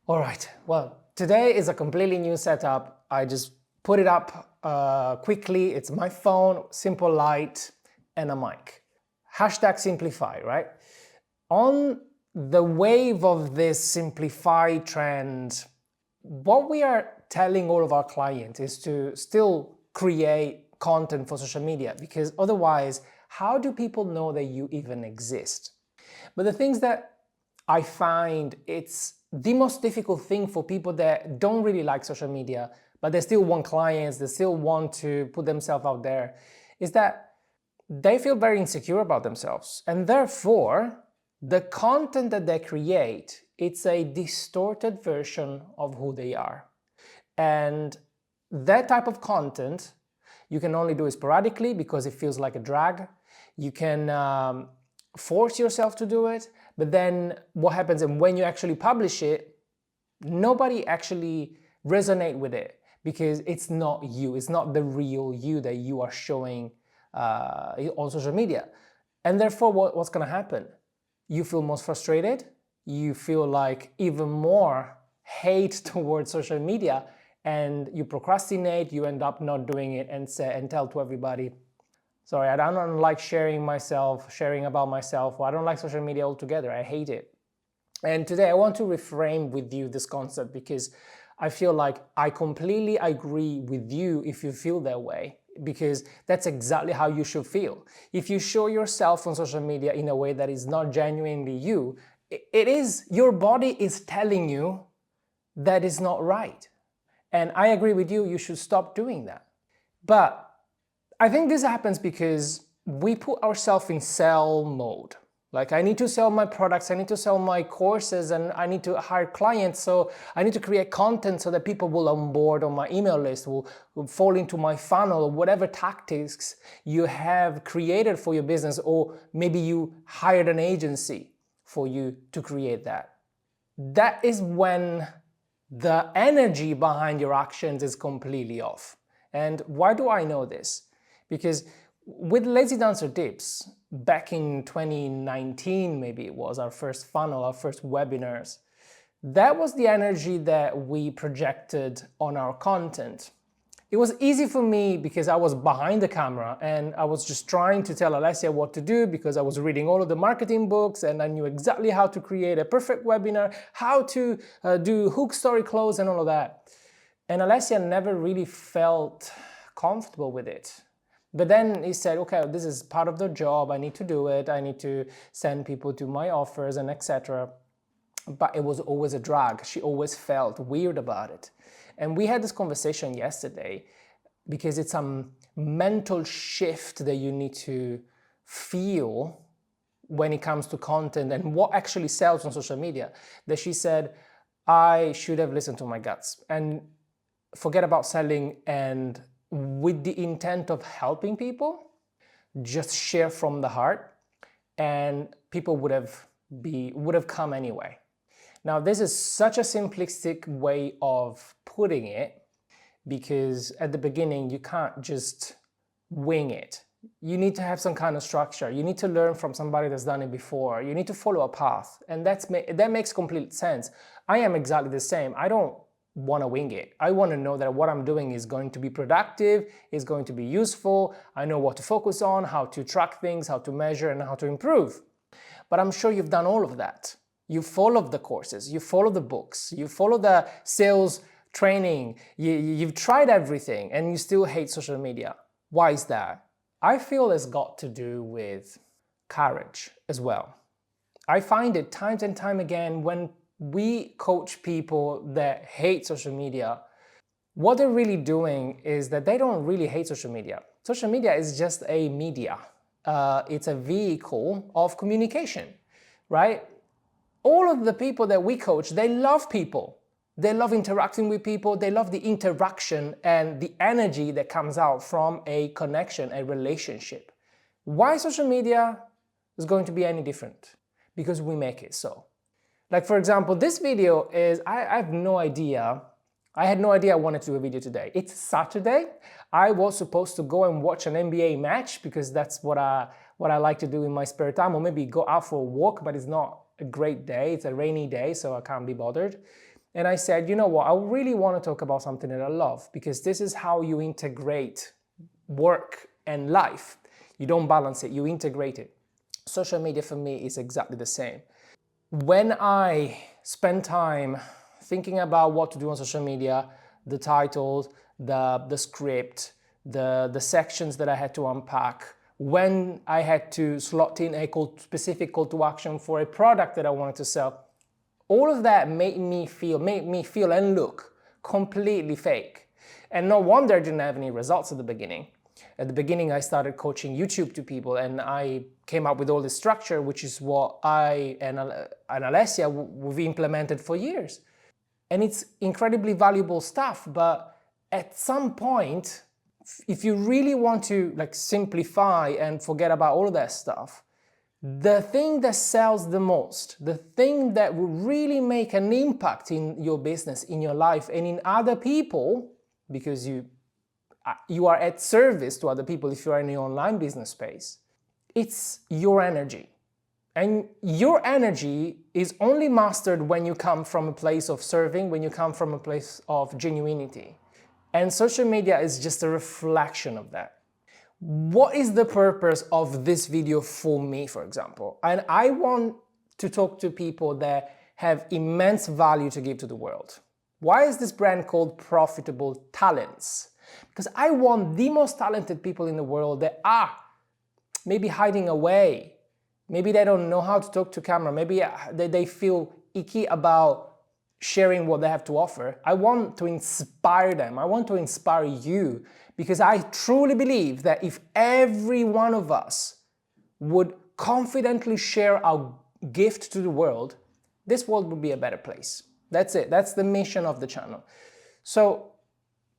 All right, well, today is a completely new setup. I just put it up quickly. It's my phone, simple light, and a mic. Hashtag simplify, right? On the wave of this simplify trend, what we are telling all of our clients is to still create content for social media, because otherwise, how do people know that you even exist? But the things that I find it's the most difficult thing for people that don't really like social media, but they still want clients, they still want to put themselves out there, is that they feel very insecure about themselves. And therefore, the content that they create, it's a distorted version of who they are. And that type of content, you can only do it sporadically because it feels like a drag. You can force yourself to do it, but then what happens, and when you actually publish it, nobody actually resonate with it because it's not you, it's not the real you that you are showing on social media. And therefore, what's going to happen? You feel most frustrated, you feel like even more hate towards social media, and you procrastinate, you end up not doing it and tell to everybody, sorry, I don't like sharing about myself, or I don't like social media altogether, I hate it. And today I want to reframe with you this concept because I feel like I completely agree with you if you feel that way, because that's exactly how you should feel. If you show yourself on social media in a way that is not genuinely you, your body is telling you that is not right. And I agree with you, you should stop doing that. But I think this happens because we put ourselves in sell mode. Like, I need to sell my products, I need to sell my courses, and I need to hire clients, so I need to create content so that people will onboard on my email list, will fall into my funnel, or whatever tactics you have created for your business, or maybe you hired an agency for you to create that. That is when the energy behind your actions is completely off. And why do I know this? Because with Lazy Dancer Tips, back in 2019, maybe it was our first funnel, our first webinars, that was the energy that we projected on our content. It was easy for me because I was behind the camera and I was just trying to tell Alessia what to do because I was reading all of the marketing books and I knew exactly how to create a perfect webinar, how to do hook, story, close, and all of that. And Alessia never really felt comfortable with it. But then he said, okay, this is part of the job, I need to do it, I need to send people to my offers and etc. But it was always a drag. She always felt weird about it. And we had this conversation yesterday because it's a mental shift that you need to feel when it comes to content and what actually sells on social media. That she said, I should have listened to my guts and forget about selling, and with the intent of helping people, just share from the heart, and people would have come anyway. Now, this is such a simplistic way of putting it because at the beginning you can't just wing it. You need to have some kind of structure. You need to learn from somebody that's done it before. You need to follow a path, and that makes complete sense. I am exactly the same. I don't want to wing it. I want to know that what I'm doing is going to be productive, is going to be useful. I know what to focus on, how to track things, how to measure, and how to improve. But I'm sure you've done all of that. You follow the courses, you follow the books, you follow the sales training, you've tried everything, and you still hate social media. Why is that? I feel it's got to do with courage as well. I find it times and time again when we coach people that hate social media, what they're really doing is that they don't really hate social media. Social media is just a media. It's a vehicle of communication, right? All of the people that we coach, they love people. They love interacting with people. They love the interaction and the energy that comes out from a connection, a relationship. Why social media is going to be any different? Because we make it so. Like, for example, this video is, I have no idea. I had no idea I wanted to do a video today. It's Saturday. I was supposed to go and watch an NBA match because that's what I like to do in my spare time, or maybe go out for a walk, but it's not a great day. It's a rainy day, so I can't be bothered. And I said, you know what, I really want to talk about something that I love, because this is how you integrate work and life. You don't balance it, you integrate it. Social media for me is exactly the same. When I spend time thinking about what to do on social media, the titles, the script, the sections that I had to unpack, when I had to slot in a specific call to action for a product that I wanted to sell, all of that made me feel and look completely fake. And no wonder I didn't have any results at the beginning. At the beginning, I started coaching YouTube to people, and I came up with all this structure, which is what I and Alessia, we've implemented for years. And it's incredibly valuable stuff, but at some point, if you really want to simplify and forget about all of that stuff, the thing that sells the most, the thing that will really make an impact in your business, in your life, and in other people, because you are at service to other people if you are in the online business space, it's your energy. And your energy is only mastered when you come from a place of serving, when you come from a place of genuinity. And social media is just a reflection of that. What is the purpose of this video for me, for example? And I want to talk to people that have immense value to give to the world. Why is this brand called Profitable Talents? Because I want the most talented people in the world that are maybe hiding away. Maybe they don't know how to talk to camera. Maybe they feel icky about sharing what they have to offer. I want to inspire them. I want to inspire you, because I truly believe that if every one of us would confidently share our gift to the world, this world would be a better place. That's it. That's the mission of the channel. So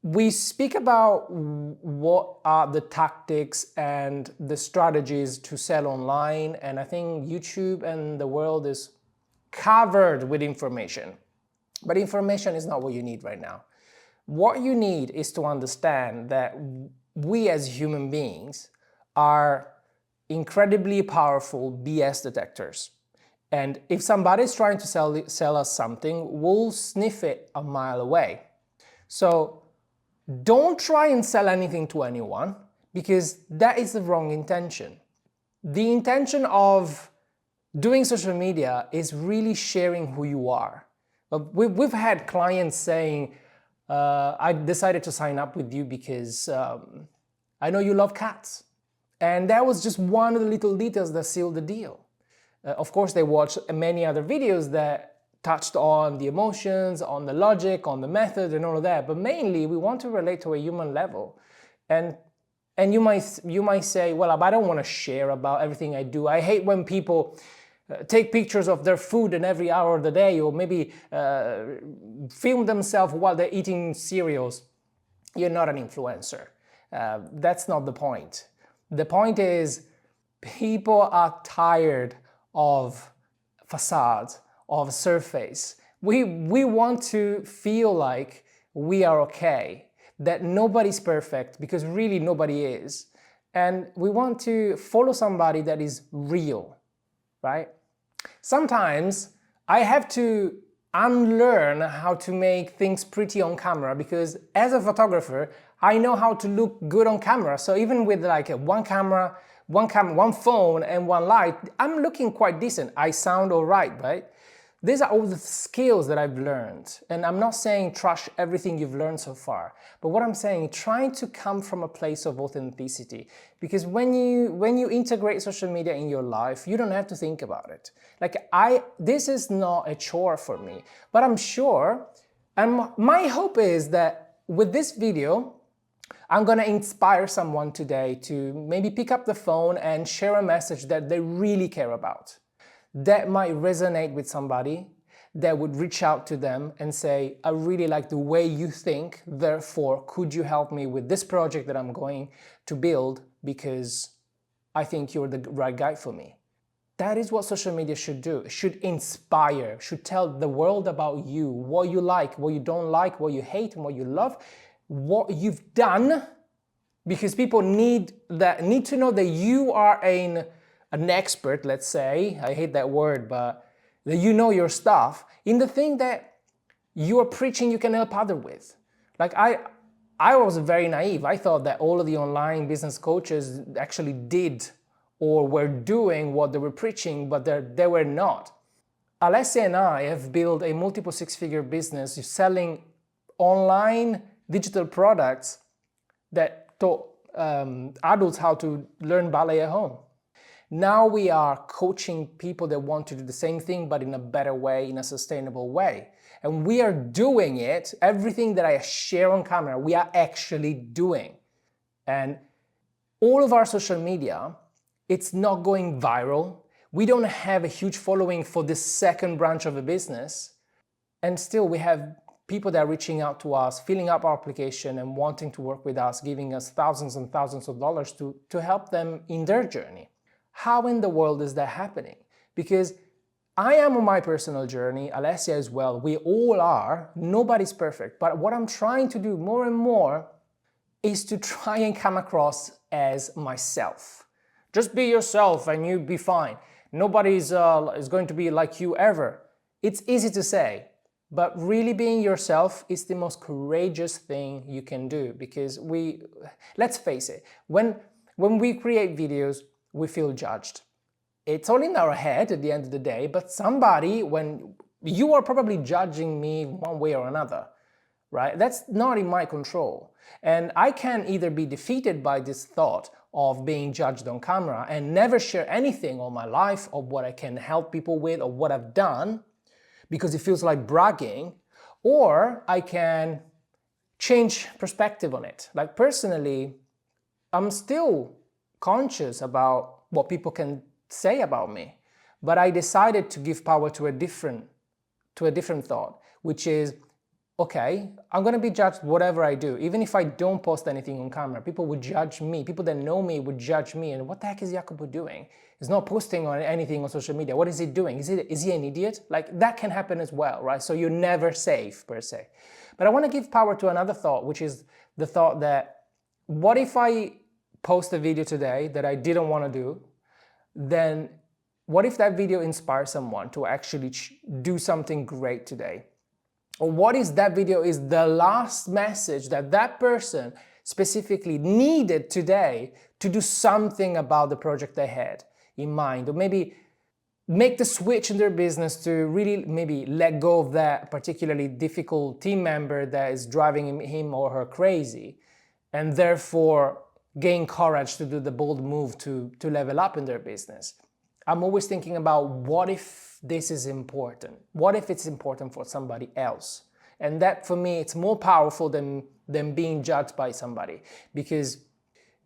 we speak about what are the tactics and the strategies to sell online, and I think YouTube and the world is covered with information. But information is not what you need right now. What you need is to understand that we as human beings are incredibly powerful BS detectors. And if somebody's trying to sell us something, we'll sniff it a mile away. So don't try and sell anything to anyone, because that is the wrong intention. The intention of doing social media is really sharing who you are. We've had clients saying, I decided to sign up with you because I know you love cats. And that was just one of the little details that sealed the deal. Of course, they watched many other videos that touched on the emotions, on the logic, on the method and all of that. But mainly, we want to relate to a human level. And you might say, well, I don't want to share about everything I do. I hate when people take pictures of their food in every hour of the day, or maybe film themselves while they're eating cereals. You're not an influencer. That's not the point. The point is, people are tired of facades, of surface. We want to feel like we are okay, that nobody's perfect, because really nobody is. And we want to follow somebody that is real, right? Sometimes I have to unlearn how to make things pretty on camera, because as a photographer, I know how to look good on camera. So even with one phone and one light, I'm looking quite decent. I sound all right? These are all the skills that I've learned. And I'm not saying trash everything you've learned so far, but what I'm saying, trying to come from a place of authenticity. Because when you integrate social media in your life, you don't have to think about it. This is not a chore for me, but I'm sure, and my hope is that with this video, I'm gonna inspire someone today to maybe pick up the phone and share a message that they really care about, that might resonate with somebody, that would reach out to them and say, I really like the way you think, therefore, could you help me with this project that I'm going to build, because I think you're the right guy for me. That is what social media should do. It should inspire, should tell the world about you, what you like, what you don't like, what you hate and what you love, what you've done, because people need to know that you are an expert, let's say, I hate that word, but that you know your stuff in the thing that you are preaching you can help others with. Like I was very naive. I thought that all of the online business coaches actually did or were doing what they were preaching, but they were not. Alessia and I have built a multiple six-figure business selling online digital products that taught adults how to learn ballet at home. Now we are coaching people that want to do the same thing, but in a better way, in a sustainable way. And we are doing it, everything that I share on camera, we are actually doing. And all of our social media, it's not going viral. We don't have a huge following for the second branch of a business. And still we have people that are reaching out to us, filling up our application and wanting to work with us, giving us thousands and thousands of dollars to help them in their journey. How in the world is that happening? Because I am on my personal journey, Alessia as well, we all are, nobody's perfect. But what I'm trying to do more and more is to try and come across as myself. Just be yourself and you'll be fine. Nobody's is going to be like you ever. It's easy to say, but really being yourself is the most courageous thing you can do, because let's face it, when we create videos, we feel judged. It's all in our head at the end of the day, but somebody, when you are probably judging me one way or another, right? That's not in my control. And I can either be defeated by this thought of being judged on camera and never share anything on my life or what I can help people with or what I've done, because it feels like bragging, or I can change perspective on it. Like personally, I'm still conscious about what people can say about me, but I decided to give power to a different thought, which is, okay, I'm going to be judged whatever I do. Even if I don't post anything on camera, people would judge me. People that know me would judge me. And what the heck is Jacopo doing? He's not posting on anything on social media. What is he doing? Is he an idiot? Like, that can happen as well, right? So you're never safe, per se. But I want to give power to another thought, which is the thought that, what if I post a video today that I didn't want to do? Then what if that video inspires someone to actually do something great today? Or what if that video is the last message that that person specifically needed today to do something about the project they had in mind, or maybe make the switch in their business to really maybe let go of that particularly difficult team member that is driving him or her crazy, and therefore gain courage to do the bold move to level up in their business. I'm always thinking about, what if this is important? What if it's important for somebody else? And that, for me, it's more powerful than being judged by somebody, because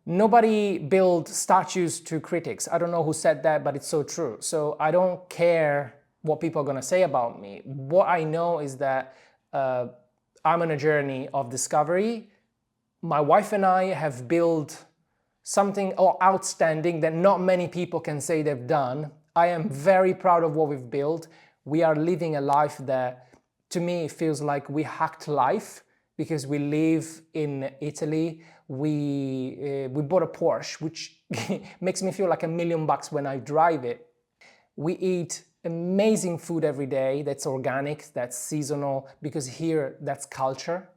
nobody builds statues to critics. I don't know who said that, but it's so true. So I don't care what people are going to say about me. What I know is that I'm on a journey of discovery. My wife and I have built something outstanding that not many people can say they've done. I am very proud of what we've built. We are living a life that, to me, feels like we hacked life, because we live in Italy. We bought a Porsche, which makes me feel like $1 million when I drive it. We eat amazing food every day that's organic, that's seasonal, because here that's culture.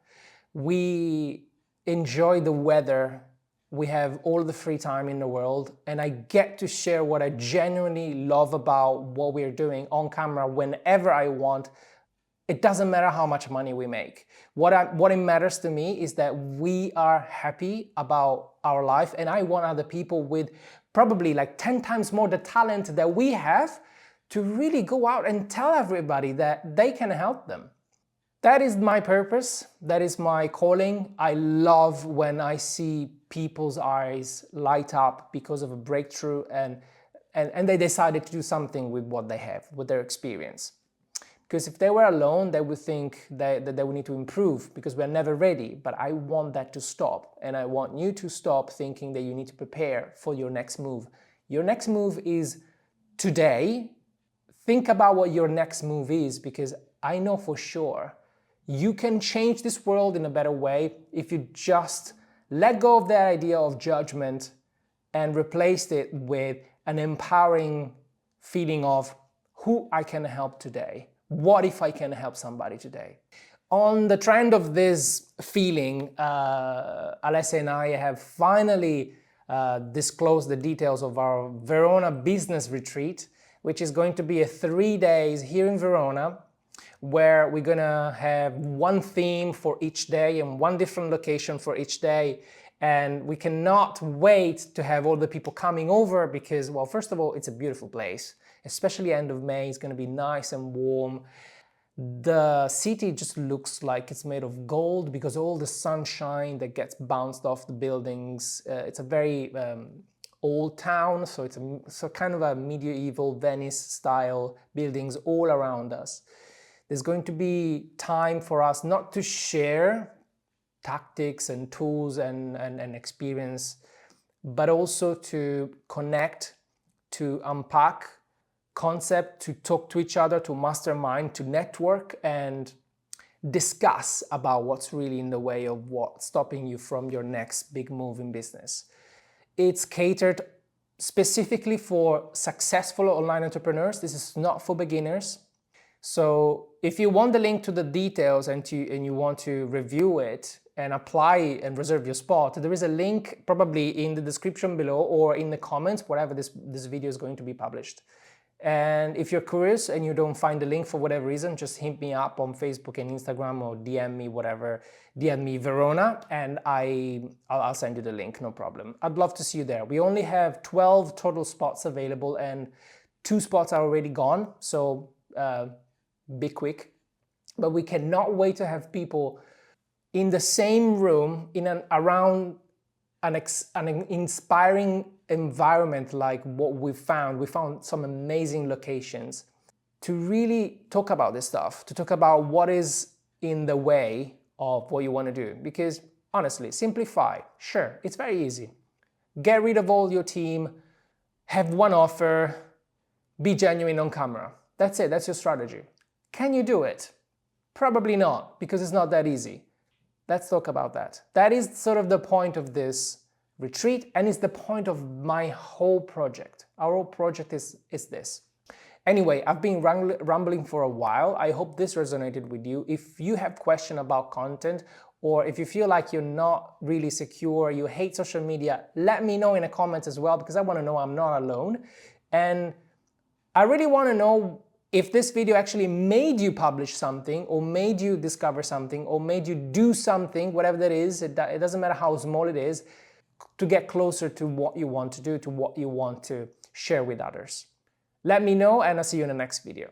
We enjoy the weather. We have all the free time in the world, and I get to share what I genuinely love about what we're doing on camera whenever I want. It doesn't matter how much money we make. What it matters to me is that we are happy about our life, and I want other people with probably like 10 times more the talent that we have to really go out and tell everybody that they can help them. That is my purpose. That is my calling. I love when I see people's eyes light up because of a breakthrough and they decided to do something with what they have, with their experience. Because if they were alone, they would think that they would need to improve, because we're never ready. But I want that to stop. And I want you to stop thinking that you need to prepare for your next move. Your next move is today. Think about what your next move is, because I know for sure you can change this world in a better way if you just let go of that idea of judgment and replace it with an empowering feeling of who I can help today. What if I can help somebody today? On the trend of this feeling, Alessia and I have finally disclosed the details of our Verona business retreat, which is going to be a 3 days here in Verona, where we're gonna have one theme for each day and one different location for each day. And we cannot wait to have all the people coming over because, well, first of all, it's a beautiful place, especially end of May. It's gonna be nice and warm. The city just looks like it's made of gold because all the sunshine that gets bounced off the buildings. It's a very old town, so it's kind of a medieval Venice style buildings all around us. There's going to be time for us not to share tactics and tools and experience, but also to connect, to unpack concept, to talk to each other, to mastermind, to network and discuss about what's really in the way of what's stopping you from your next big move in business. It's catered specifically for successful online entrepreneurs. This is not for beginners. So if you want the link to the details and you want to review it and apply and reserve your spot, there is a link probably in the description below or in the comments, wherever this video is going to be published. And if you're curious and you don't find the link for whatever reason, just hit me up on Facebook and Instagram or DM me, whatever, DM me Verona, and I'll send you the link, no problem. I'd love to see you there. We only have 12 total spots available and 2 spots are already gone, so be quick. But we cannot wait to have people in the same room around an inspiring environment like what we found. We found some amazing locations to really talk about this stuff, to talk about what is in the way of what you want to do. Because honestly, simplify. Sure, it's very easy. Get rid of all your team, have one offer, be genuine on camera. That's it, that's your strategy. Can you do it? Probably not, because it's not that easy. Let's talk about that. That is sort of the point of this retreat, and it's the point of my whole project. Our whole project is this. Anyway, I've been rambling for a while. I hope this resonated with you. If you have questions about content, or if you feel like you're not really secure, you hate social media, let me know in the comments as well, because I want to know I'm not alone. And I really want to know if this video actually made you publish something, or made you discover something, or made you do something, whatever that is. It doesn't matter how small it is, to get closer to what you want to do, to what you want to share with others. Let me know, and I'll see you in the next video.